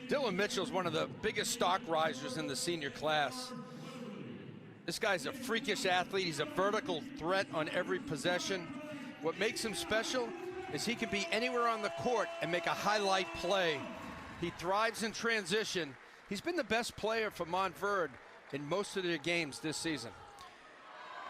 Dillon Mitchell is one of the biggest stock risers in the senior class. This guy's a freakish athlete. He's a vertical threat on every possession. What makes him special is he can be anywhere on the court and make a highlight play. He thrives in transition. He's been the best player for Montverde in most of their games this season.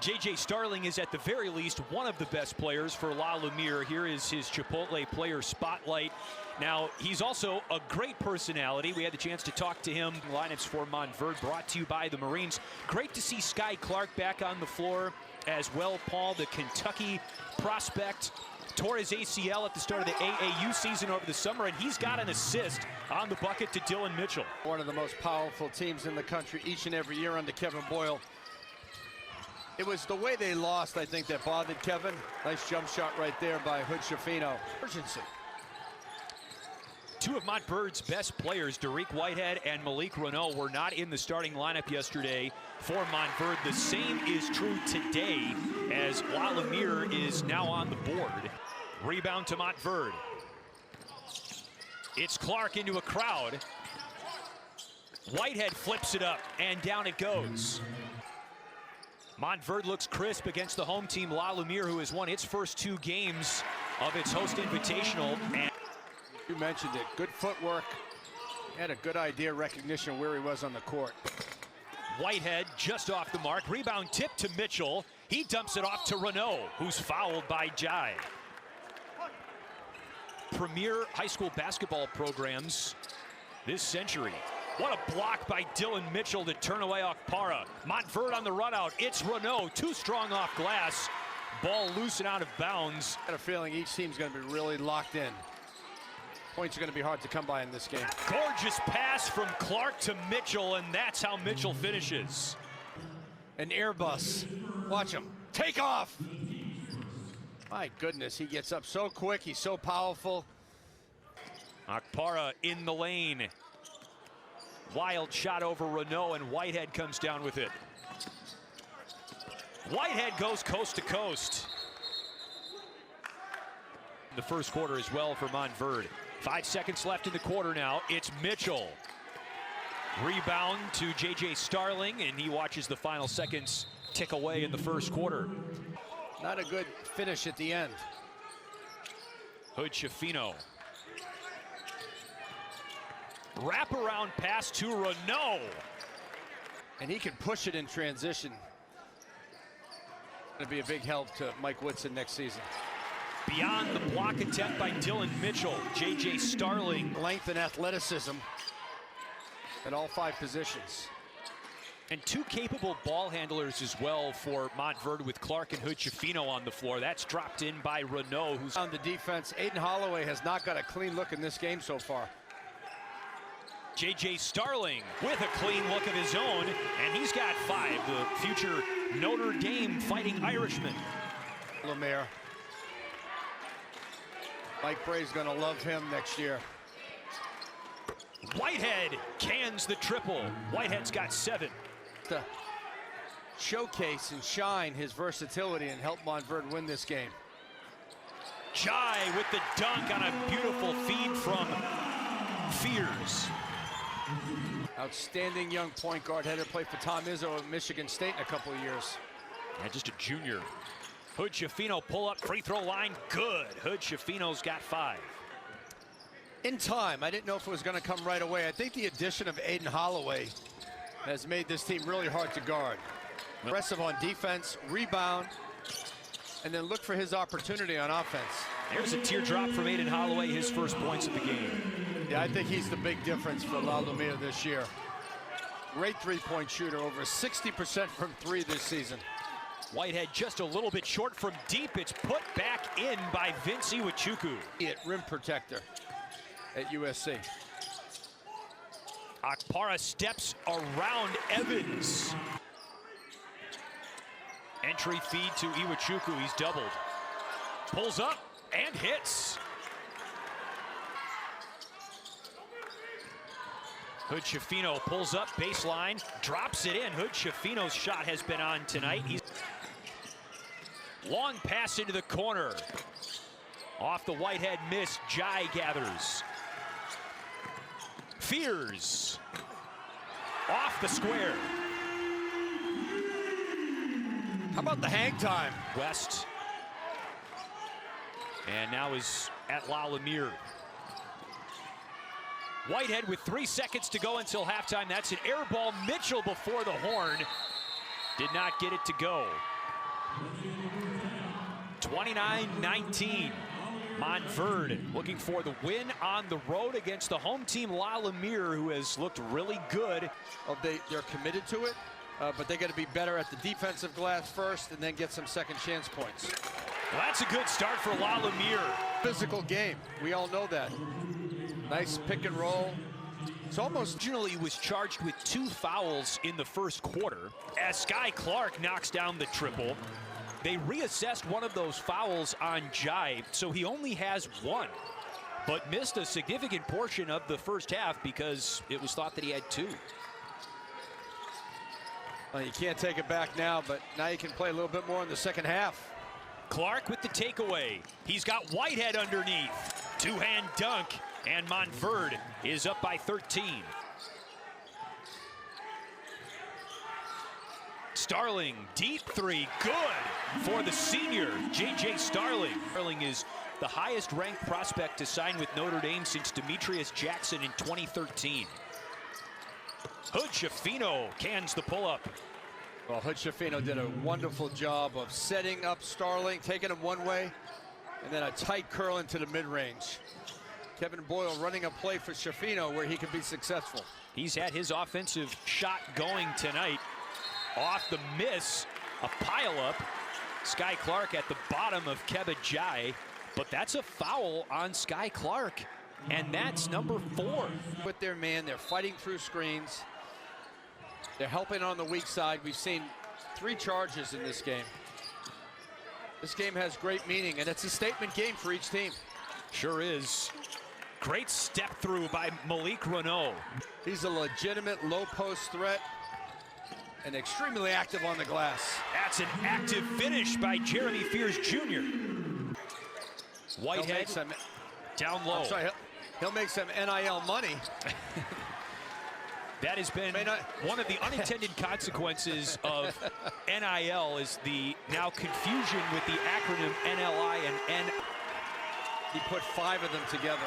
J.J. Starling is at the very least one of the best players for La Lumiere. Here is his Chipotle player spotlight. Now, he's also a great personality. We had the chance to talk to him. Lineups for Montverde brought to you by the Marines. Great to see Sky Clark back on the floor as well. Paul, the Kentucky prospect, tore his ACL at the start of the AAU season over the summer, and he's got an assist on the bucket to Dillon Mitchell. One of the most powerful teams in the country each and every year under Kevin Boyle. It was the way they lost, I think, that bothered Kevin. Nice jump shot right there by Hood-Schifino. Urgency. Two of Montverde's best players, Dariq Whitehead and Malik Reneau, were not in the starting lineup yesterday for Montverde. The same is true today as La Lumiere is now on the board. Rebound to Montverde. It's Clark into a crowd. Whitehead flips it up, and down it goes. Montverde looks crisp against the home team, La Lumiere, who has won its first 2 games of its host invitational. And you mentioned it. Good footwork. Had a good idea, recognition where he was on the court. Whitehead just off the mark. Rebound tip to Mitchell. He dumps it off to Reneau, who's fouled by Njie. Premier high school basketball programs this century. What a block by Dillon Mitchell to turn away Okpara. Montverde on the run out. It's Reneau, too strong off glass. Ball loose and out of bounds. I got a feeling each team's going to be really locked in. Points are going to be hard to come by in this game. Gorgeous pass from Clark to Mitchell, and that's how Mitchell finishes. An Airbus. Watch him. Take off. My goodness, he gets up so quick. He's so powerful. Okpara in the lane. Wild shot over Reneau, and Whitehead comes down with it. Whitehead goes coast to coast. The first quarter as well for Montverde. 5 seconds left in the quarter now. It's Mitchell. Rebound to J.J. Starling, and he watches the final seconds tick away in the first quarter. Not a good finish at the end. Hood-Schifino. Wraparound pass to Reneau. And he can push it in transition. Going to be a big help to Mike Whitson next season. Beyond the block attempt by Dillon Mitchell, J.J. Starling. Length and athleticism at all 5 positions. And 2 capable ball handlers as well for Montverde with Clark and Hood-Schifino on the floor. That's dropped in by Reneau, who's on the defense. Aiden Holloway has not got a clean look in this game so far. J.J. Starling with a clean look of his own, and he's got 5, the future Notre Dame Fighting Irishman. Lumiere. Mike Bray's gonna love him next year. Whitehead cans the triple. Whitehead's got 7. To showcase and shine his versatility and help Montverde win this game. Njie with the dunk on a beautiful feed from Fears. Outstanding young point guard. Had to play for Tom Izzo at Michigan State in a couple of years. Yeah, just a junior. Hood-Schifino pull up free throw line. Good. Hood-Schifino's got 5. In time, I didn't know if it was going to come right away. I think the addition of Aiden Holloway has made this team really hard to guard. Aggressive on defense, rebound, and then look for his opportunity on offense. There's a teardrop from Aiden Holloway, his first points of the game. Yeah, I think he's the big difference for La Lumiere this year. Great three-point shooter, over 60% from 3 this season. Whitehead just a little bit short from deep. It's put back in by Vince Iwuchukwu. Rim protector at USC. Okpara steps around Evans. Entry feed to Iwuchukwu. He's doubled. Pulls up and hits. Hood-Schifino pulls up baseline, drops it in. Hood-Schifino's shot has been on tonight. Long pass into the corner. Off the Whitehead miss, Njie gathers. Fears. Off the square. How about the hang time? West. And now is at La Lumiere. Whitehead with 3 seconds to go until halftime. That's an air ball. Mitchell before the horn. Did not get it to go. 29-19. Montverde looking for the win on the road against the home team La Lumiere, who has looked really good. Oh, they're committed to it, but they got to be better at the defensive glass first and then get some second chance points. Well, that's a good start for La Lumiere. Physical game. We all know that. Nice pick and roll. It's almost originally was charged with 2 fouls in the first quarter. As Sky Clark knocks down the triple, they reassessed one of those fouls on Njie, so he only has 1, but missed a significant portion of the first half because it was thought that he had 2. Well, you can't take it back now, but now you can play a little bit more in the second half. Clark with the takeaway. He's got Whitehead underneath. 2-hand dunk, and Montverde is up by 13. Starling, deep 3, good for the senior, J.J. Starling. Starling is the highest ranked prospect to sign with Notre Dame since Demetrius Jackson in 2013. Hood-Schifino cans the pull-up. Well, Hood-Schifino did a wonderful job of setting up Starling, taking him one way, and then a tight curl into the mid-range. Kevin Boyle running a play for Schifino where he can be successful. He's had his offensive shot going tonight. Off the miss, a pile-up. Sky Clark at the bottom of Kebba Njie, but that's a foul on Sky Clark, and that's number 4. With their man, they're fighting through screens. They're helping on the weak side. We've seen 3 charges in this game. This game has great meaning, and it's a statement game for each team. Sure is. Great step through by Malik Reneau. He's a legitimate low post threat and extremely active on the glass. That's an active finish by Jeremy Fears Jr. Whitehead down low. I'm sorry, he'll make some NIL money. That has been one of the unintended consequences of NIL is the now confusion with the acronym NLI and N. He put 5 of them together.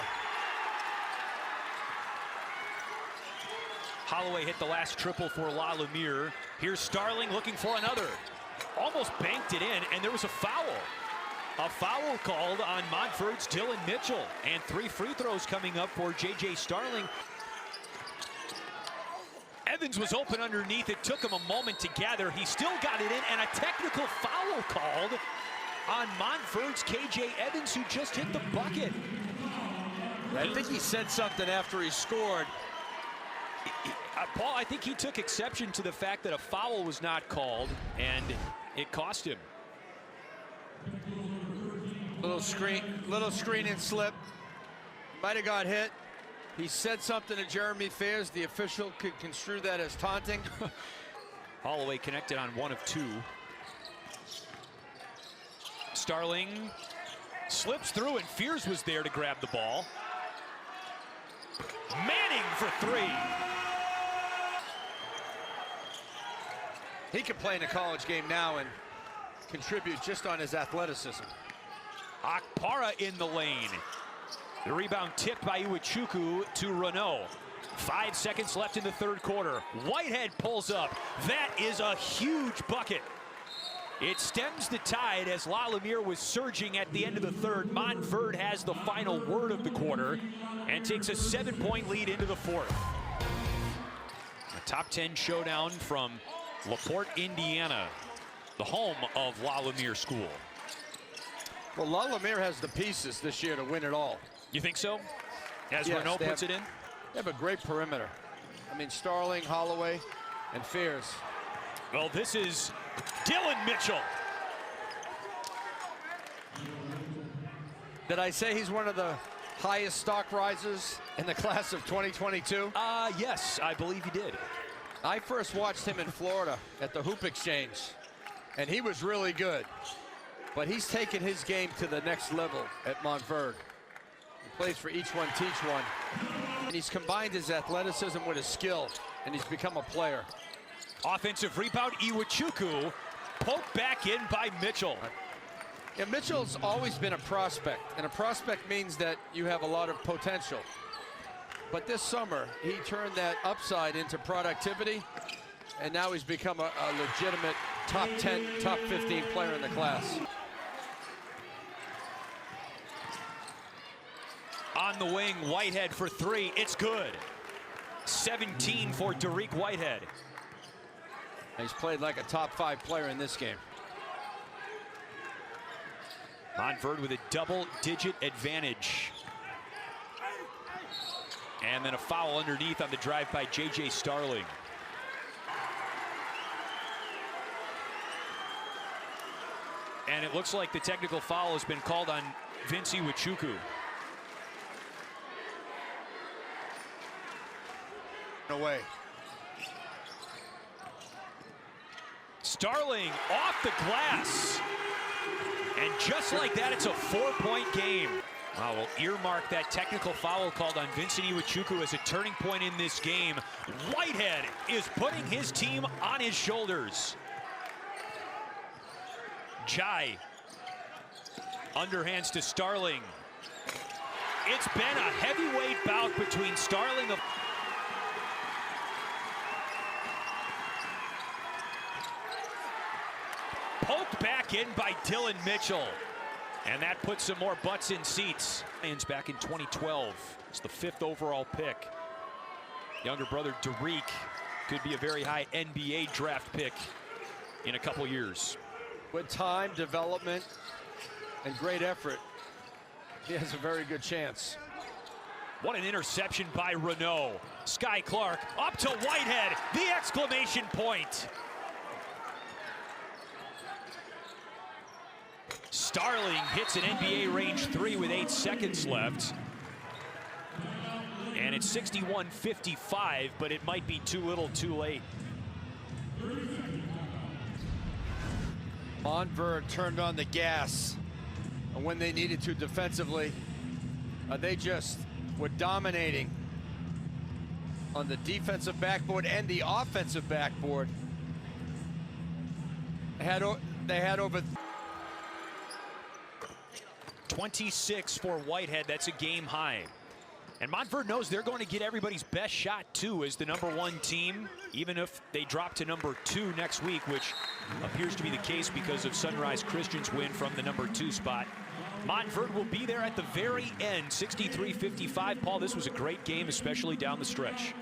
Holloway hit the last triple for La Lumiere. Here's Starling looking for another. Almost banked it in, and there was a foul. A foul called on Montverde's Dillon Mitchell. And 3 free throws coming up for J.J. Starling. Evans was open underneath. It took him a moment to gather. He still got it in, and a technical foul called on Montverde's K.J. Evans, who just hit the bucket. I think he said something after he scored. Paul, I think he took exception to the fact that a foul was not called, and it cost him. Little screen and slip. Might have got hit. He said something to Jeremy Fears. The official could construe that as taunting. Holloway connected on 1 of 2. Starling slips through, and Fears was there to grab the ball. Manning for 3. He can play in a college game now and contribute just on his athleticism. Akpara in the lane. The rebound tipped by Iwachukwu to Reneau. 5 seconds left in the 3rd quarter. Whitehead pulls up. That is a huge bucket. It stems the tide as La Lumiere was surging at the end of the 3rd. Montverde has the final word of the quarter and takes a 7-point lead into the 4th. A top 10 showdown from LaPorte, Indiana, the home of La Lumiere School. Well, La Lumiere has the pieces this year to win it all. You think so? As yes, Reneau puts it in? They have a great perimeter. I mean, Starling, Holloway, and Fears. Well, this is Dillon Mitchell. Did I say he's one of the highest stock risers in the class of 2022? Yes, I believe you did. I first watched him in Florida at the Hoop Exchange, and he was really good. But he's taken his game to the next level at Montverde. He plays for each one, teach one. And he's combined his athleticism with his skill, and he's become a player. Offensive rebound, Iwachuku. Poked back in by Mitchell. Yeah, Mitchell's always been a prospect, and a prospect means that you have a lot of potential. But this summer, he turned that upside into productivity, and now he's become a legitimate top 10, top 15 player in the class. On the wing, Whitehead for three. It's good. 17 for Dariq Whitehead. He's played like a top 5 player in this game. Montverde with a double-digit advantage. And then a foul underneath on the drive by J.J. Starling. And it looks like the technical foul has been called on Vince Iwachuku. Away. Starling off the glass. And just like that, it's a 4-point game. Wow, we'll earmark that technical foul called on Vincent Iwachuku as a turning point in this game. Whitehead is putting his team on his shoulders. Njie. Underhands to Starling. It's been a heavyweight bout between Starling of... Poked back in by Dillon Mitchell. And that puts some more butts in seats. Back in 2012. It's the 5th overall pick. Younger brother Dariq could be a very high NBA draft pick in a couple years. With time, development, and great effort, he has a very good chance. What an interception by Reneau. Sky Clark up to Whitehead. The exclamation point. Starling hits an NBA range 3 with 8 seconds left. And it's 61-55, but it might be too little too late. Montverde turned on the gas, and when they needed to defensively, they just were dominating on the defensive backboard and the offensive backboard. They had over 26 for Whitehead. That's a game high. And Montverde knows they're going to get everybody's best shot, too, as the #1 team, even if they drop to #2 next week, which appears to be the case because of Sunrise Christian's win from the #2 spot. Montverde will be there at the very end, 63-55. Paul, this was a great game, especially down the stretch.